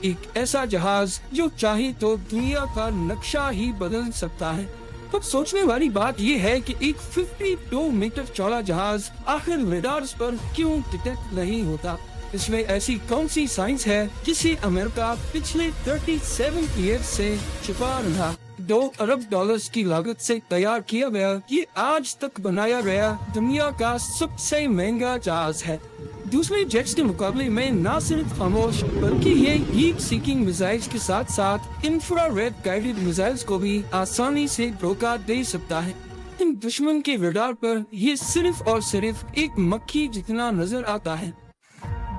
एक ऐसा जहाज जो चाहे तो दुनिया का नक्शा ही बदल सकता है। पर सोचने वाली बात ये है कि एक 52 मीटर चौड़ा जहाज आखिर रेडार्स पर क्यों डिटेक्ट नहीं होता? इसमें ऐसी कौन सी साइंस है जिसे अमेरिका पिछले 37 ईयर्स से छुपा रहा? $2 अरब की लागत से तैयार किया गया ये आज तक बनाया गया दुनिया का सबसे महंगा जहाज है। दूसरे जेट्स के मुकाबले में न सिर्फ खामोश बल्कि ये हीट सीकिंग मिसाइल्स के साथ साथ इंफ्रारेड गाइडेड मिसाइल्स को भी आसानी से धोखा दे सकता है। इन दुश्मन के रडार पर ये सिर्फ और सिर्फ एक मक्खी जितना नजर आता है।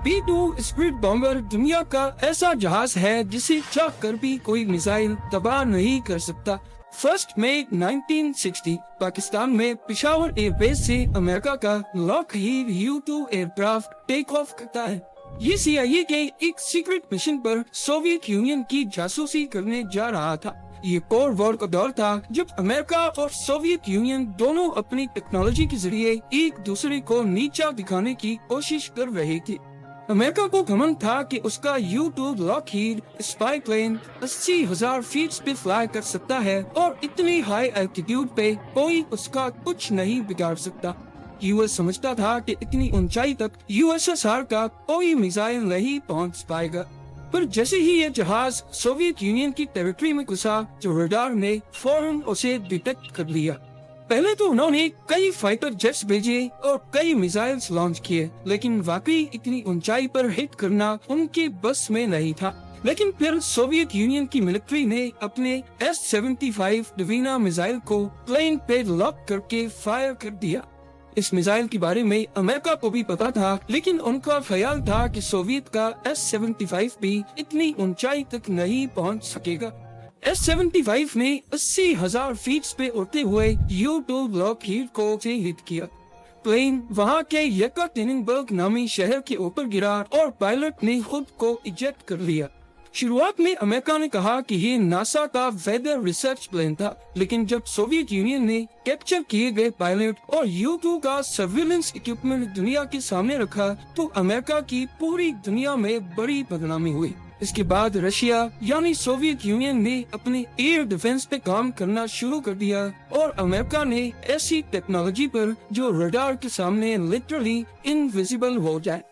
B-2 स्पीड बॉम्बर दुनिया का ऐसा जहाज है जिसे चाह कर भी कोई मिसाइल तबाह नहीं कर सकता। 1 मई 1960 पाकिस्तान में पेशावर एयरबेस से अमेरिका का Lockheed U-2 aircraft take off करता है। ये CIA के एक सीक्रेट मिशन पर सोवियत यूनियन की जासूसी करने जा रहा था। ये कोल्ड वॉर का दौर था जब अमेरिका और सोवियत यूनियन दोनों अपनी टेक्नोलॉजी के जरिए एक दूसरे को नीचा दिखाने की कोशिश कर रहे थे। अमेरिका को घमंड था कि उसका U-2 Lockheed spy plane 80,000 feet पे फ्लाई कर सकता है और इतनी हाई एल्टीट्यूड पे कोई उसका कुछ नहीं बिगाड़ सकता। यूएस समझता था कि इतनी ऊंचाई तक USSR का कोई मिसाइल नहीं पहुंच पाएगा। पर जैसे ही ये जहाज सोवियत यूनियन की टेरिटरी में घुसा तो रडार ने फौरन उसे डिटेक्ट कर लिया। पहले तो उन्होंने कई फाइटर जेट्स भेजे और कई मिसाइल्स लॉन्च किए, लेकिन वाकई इतनी ऊंचाई पर हिट करना उनके बस में नहीं था। लेकिन फिर सोवियत यूनियन की मिलिट्री ने अपने S-75 डिवीना मिसाइल को प्लेन पे लॉक करके फायर कर दिया। इस मिसाइल के बारे में अमेरिका को भी पता था, लेकिन उनका ख्याल था कि सोवियत का S-75 भी इतनी ऊंचाई तक नहीं पहुंच सकेगा। S-75 ने 80,000 फीट पे उड़ते हुए U-2 लॉकहीड को से हिट किया। प्लेन वहां के येकाटेरिनबर्ग नामी शहर के ऊपर गिरा और पायलट ने खुद को इजेक्ट कर लिया। शुरुआत में अमेरिका ने कहा कि ये नासा का वेदर रिसर्च प्लेन था, लेकिन जब सोवियत यूनियन ने कैप्चर किए गए पायलट और U-2 का सर्विलेंस इक्विपमेंट दुनिया के सामने रखा तो अमेरिका की पूरी दुनिया में बड़ी बदनामी हुई। इसके बाद रशिया यानी सोवियत यूनियन ने अपने एयर डिफेंस पे काम करना शुरू कर दिया और अमेरिका ने ऐसी टेक्नोलॉजी पर जो रडार के सामने लिटरली इनविजिबल हो जाए।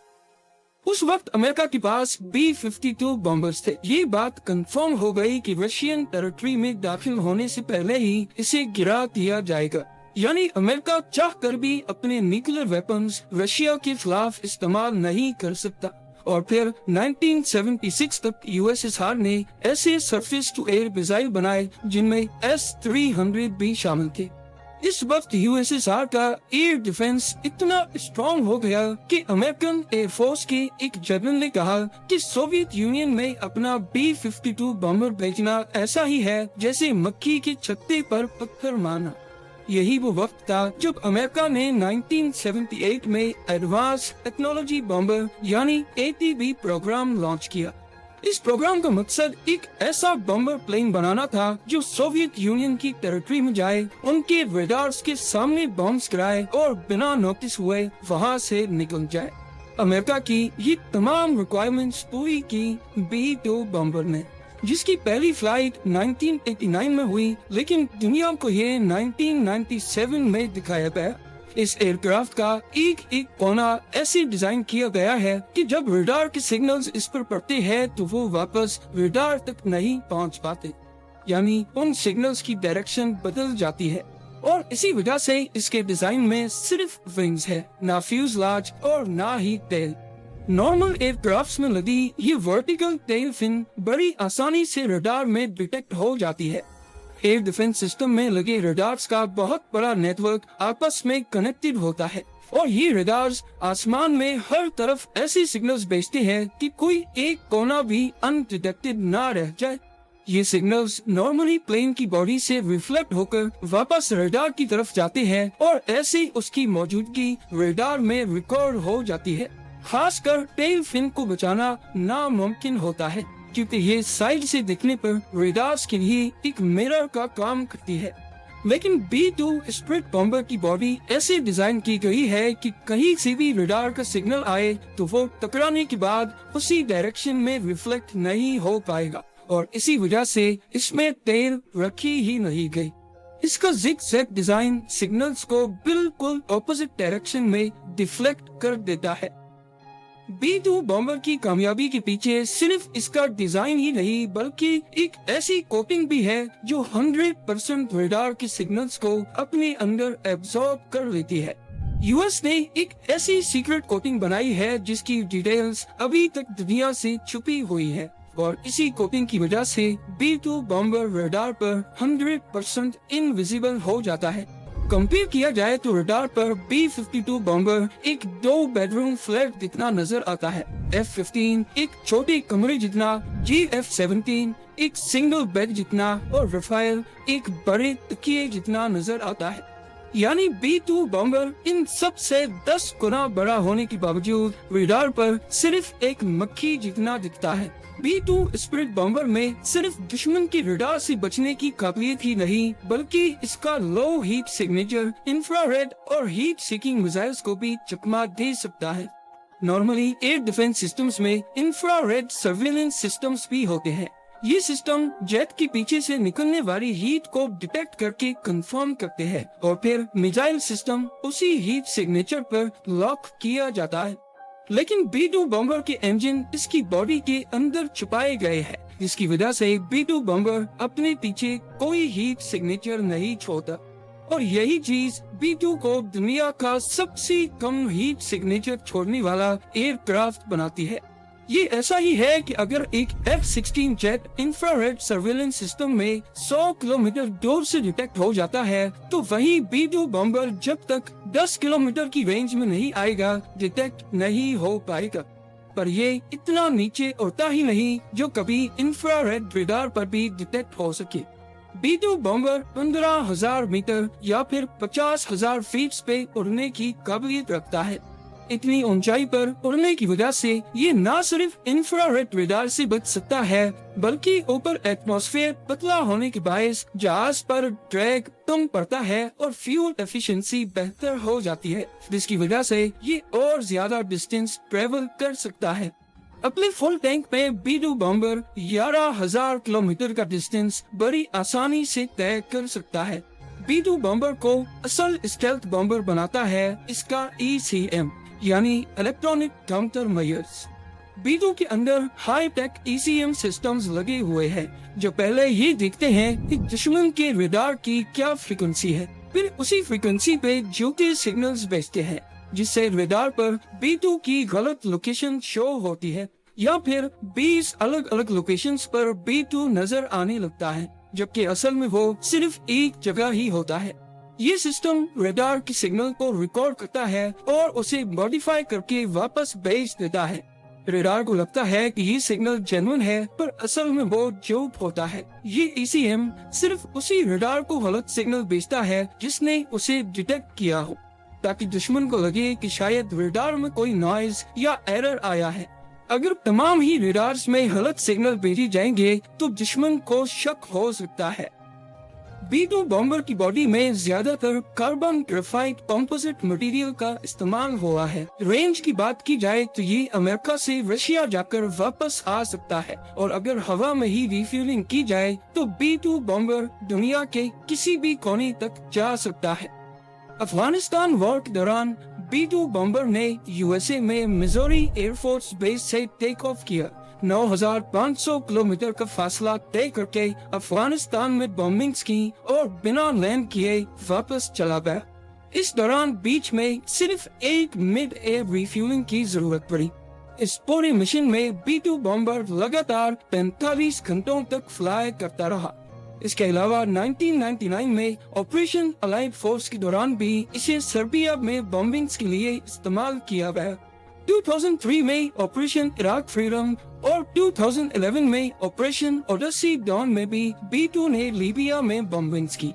उस वक्त अमेरिका के पास B-52 बॉम्बर्स थे। ये बात कंफर्म हो गई कि रशियन टेरिटरी में दाखिल होने से पहले ही इसे गिरा दिया जाएगा। यानी अमेरिका चाह कर भी अपने न्यूक्लियर वेपन्स रशिया के खिलाफ इस्तेमाल नहीं कर सकता। और फिर 1976 तक USSR ने ऐसे सरफेस टू एयर मिसाइल बनाए जिनमें S-300 भी शामिल थे। इस वक्त USSR का एयर डिफेंस इतना स्ट्रॉन्ग हो गया कि अमेरिकन एयर फोर्स के एक जनरल ने कहा कि सोवियत यूनियन में अपना B-52 बॉम्बर भेजना ऐसा ही है जैसे मक्खी के छत्ते पर पत्थर मारना। यही वो वक्त था जब अमेरिका ने 1978 में एडवांस टेक्नोलॉजी बॉम्बर यानी ATB प्रोग्राम लॉन्च किया। इस प्रोग्राम का मकसद एक ऐसा बॉम्बर प्लेन बनाना था जो सोवियत यूनियन की टेरिटरी में जाए, उनके रेडार्स के सामने बॉम्ब्स गिराए और बिना नोटिस हुए वहां से निकल जाए। अमेरिका की ये तमाम रिक्वायरमेंट्स पूरी की B-2 बॉम्बर ने, जिसकी पहली फ्लाइट 1989 में हुई, लेकिन दुनिया को ये 1997 में दिखाया गया। इस एयरक्राफ्ट का एक एक कोना ऐसे डिजाइन किया गया है कि जब रडार के सिग्नल्स इस पर पड़ते हैं तो वो वापस रडार तक नहीं पहुंच पाते, यानी उन सिग्नल्स की डायरेक्शन बदल जाती है। और इसी वजह से इसके डिजाइन में सिर्फ विंग्स है, ना फ्यूजलाज और ना ही टेल। नॉर्मल एयरक्राफ्ट्स में लगी ये वर्टिकल टेल फिन बड़ी आसानी से रडार में डिटेक्ट हो जाती है। एयर डिफेंस सिस्टम में लगे रडार्स का बहुत बड़ा नेटवर्क आपस में कनेक्टेड होता है और ये रडार्स आसमान में हर तरफ ऐसे सिग्नल्स भेजते हैं कि कोई एक कोना भी अनडिटेक्टेड ना रह जाए। ये सिग्नल्स नॉर्मली प्लेन की बॉडी से रिफ्लेक्ट होकर वापस रडार की तरफ जाते हैं और ऐसे उसकी मौजूदगी रडार में रिकॉर्ड हो जाती है। खासकर टेल फिन को बचाना नामुमकिन होता है क्योंकि ये साइड से दिखने पर रडार्स के लिए एक मिरर का काम करती है। लेकिन B2 स्प्लिट बॉम्बर की बॉडी ऐसे डिजाइन की गई है कि कहीं से भी रडार का सिग्नल आए तो वो टकराने के बाद उसी डायरेक्शन में रिफ्लेक्ट नहीं हो पाएगा, और इसी वजह से इसमें तेल रखी ही नहीं गई। इसका जिग-जैग डिजाइन सिग्नल्स को बिल्कुल ऑपोजिट डायरेक्शन में डिफ्लेक्ट कर देता है। B2 बॉम्बर की कामयाबी के पीछे सिर्फ इसका डिजाइन ही नहीं बल्कि एक ऐसी कोटिंग भी है जो 100% रडार के सिग्नल्स को अपने अंदर एब्जॉर्ब कर लेती है। यूएस ने एक ऐसी सीक्रेट कोटिंग बनाई है जिसकी डिटेल्स अभी तक दुनिया से छुपी हुई है, और इसी कोटिंग की वजह से B2 बॉम्बर रडार पर 100% इनविजिबल हो जाता है। कंपेयर किया जाए तो रडार पर B-52 बॉम्बर एक 2 बेडरूम फ्लैट जितना नजर आता है, F-15 एक छोटे कमरे जितना, F-17 एक सिंगल बेड जितना, और रफाइल एक बड़े तकिए जितना नजर आता है। यानी B2 बॉम्बर इन सब से 10 गुना बड़ा होने के बावजूद रडार पर सिर्फ एक मक्खी जितना दिखता है। B2 स्प्लिट बॉम्बर में सिर्फ दुश्मन की रडार से बचने की काबिलियत ही नहीं बल्कि इसका लो हीट सिग्नेचर इंफ्रारेड और हीट सीकिंग मिसाइल्स को भी चकमा दे सकता है। नॉर्मली एयर डिफेंस सिस्टम्स में इंफ्रारेड सर्विलेंस सिस्टम्स भी होते हैं। ये सिस्टम जेट के पीछे से निकलने वाली हीट को डिटेक्ट करके कंफर्म करते हैं और फिर मिसाइल सिस्टम उसी हीट सिग्नेचर पर लॉक किया जाता है। लेकिन B2 बॉम्बर के इंजन इसकी बॉडी के अंदर छुपाए गए हैं, जिसकी वजह से B2 बॉम्बर अपने पीछे कोई हीट सिग्नेचर नहीं छोड़ता, और यही चीज B2 को दुनिया का सबसे कम हीट सिग्नेचर छोड़ने वाला एयरक्राफ्ट बनाती है। ये ऐसा ही है कि अगर एक F-16 jet infrared surveillance system में 100 किलोमीटर दूर से डिटेक्ट हो जाता है तो वही B2 बॉम्बर जब तक 10 किलोमीटर की रेंज में नहीं आएगा डिटेक्ट नहीं हो पाएगा। पर ये इतना नीचे उड़ता ही नहीं जो कभी इंफ्रारेड रडार पर भी डिटेक्ट हो सके। B2 बॉम्बर 15,000 मीटर या फिर 50,000 फीट पे उड़ने की काबिलियत रखता है। इतनी ऊंचाई पर उड़ने की वजह से ये न सिर्फ इंफ्रारेड रडार से बच सकता है बल्कि ऊपर एटमॉस्फेयर पतला होने के बायस जहाज पर ड्रैग कम पड़ता है और फ्यूल एफिशिएंसी बेहतर हो जाती है, जिसकी वजह से ये और ज्यादा डिस्टेंस ट्रेवल कर सकता है। अपने फुल टैंक में B2 बॉम्बर 11,000 किलोमीटर का डिस्टेंस बड़ी आसानी से तय कर सकता है। B2 बॉम्बर को असल स्टेल्थ बॉम्बर बनाता है इसका ECM यानी इलेक्ट्रॉनिक काउंटर मेजर्स। B2 के अंदर हाई टेक ECM सिस्टम्स लगे हुए हैं जो पहले ये देखते हैं कि दुश्मन के रडार की क्या फ्रीक्वेंसी है, फिर उसी फ्रीक्वेंसी पे झूठे सिग्नल्स भेजते हैं जिससे रडार पर B2 की गलत लोकेशन शो होती है, या फिर 20 अलग अलग लोकेशंस पर B2 नजर आने लगता है जबकि असल में वो सिर्फ एक जगह ही होता है। ये सिस्टम रडार के सिग्नल को रिकॉर्ड करता है और उसे मॉडिफाई करके वापस भेज देता है। रडार को लगता है कि ये सिग्नल जेन्युइन है पर असल में वो झूठ होता है। ये ECM सिर्फ उसी रडार को गलत सिग्नल भेजता है जिसने उसे डिटेक्ट किया हो, ताकि दुश्मन को लगे कि शायद रडार में कोई नॉइज या एरर आया है। अगर तमाम ही रडार्स में गलत सिग्नल भेजे जाएंगे तो दुश्मन को शक हो सकता है। B2 बॉम्बर की बॉडी में ज्यादातर कार्बन ग्रेफाइट कंपोजिट मटेरियल का इस्तेमाल हुआ है। रेंज की बात की जाए तो ये अमेरिका से रशिया जाकर वापस आ सकता है, और अगर हवा में ही रिफ्यूलिंग की जाए तो B2 बॉम्बर दुनिया के किसी भी कोने तक जा सकता है। अफगानिस्तान वॉर के दौरान B2 बॉम्बर ने USA में मिजोरी एयरफोर्स बेस से टेक ऑफ किया। 9,500 किलोमीटर का फासला तय करके अफगानिस्तान में बॉम्बिंग्स की और बिना लैंड किए वापस चला गया। इस दौरान बीच में सिर्फ एक मिड एयर रिफ्यूलिंग की जरूरत पड़ी। इस पूरे मिशन में B2 बॉम्बर लगातार 45 घंटों तक फ्लाई करता रहा। इसके अलावा 1999 में ऑपरेशन अलाइड फोर्स के दौरान भी इसे सर्बिया में बॉम्बिंग्स के लिए इस्तेमाल किया गया। 2003 में ऑपरेशन इराक फ्रीडम और 2011 में ऑपरेशन ओडेसी डॉन में भी B2 ने लीबिया में बॉम्बिंग्स की।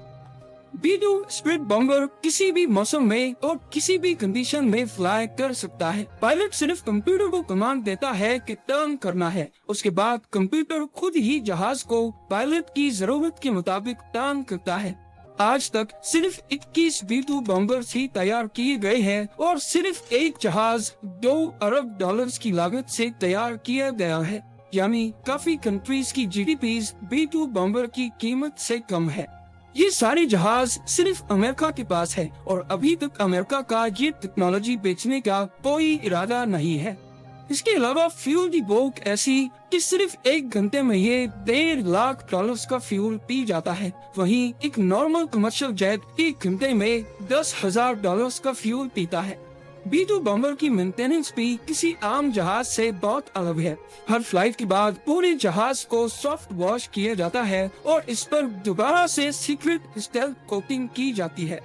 B2 स्प्लिट बॉम्बर किसी भी मौसम में और किसी भी कंडीशन में फ्लाई कर सकता है। पायलट सिर्फ कंप्यूटर को कमांड देता है कि टर्न करना है, उसके बाद कंप्यूटर खुद ही जहाज को पायलट की जरूरत के मुताबिक टर्न करता है। आज तक सिर्फ 21 B-2 बॉम्बर्स ही तैयार किए गए हैं और सिर्फ एक जहाज $2 अरब की लागत से तैयार किया गया है, यानी काफी कंट्रीज की GDP B-2 बॉम्बर की कीमत से कम है। ये सारे जहाज सिर्फ अमेरिका के पास है और अभी तक अमेरिका का ये टेक्नोलॉजी बेचने का कोई इरादा नहीं है। इसके अलावा फ्यूल की बोक ऐसी कि सिर्फ 1 घंटे में ये $1.5 लाख का फ्यूल पी जाता है, वहीं एक नॉर्मल कमर्शियल जेट 1 घंटे में $10,000 का फ्यूल पीता है। B-2 बॉम्बर की मेंटेनेंस भी किसी आम जहाज से बहुत अलग है। हर फ्लाइट के बाद पूरे जहाज को सॉफ्ट वॉश किया जाता है और इस पर दोबारा से सीक्रेट स्टेल्थ कोटिंग की जाती है।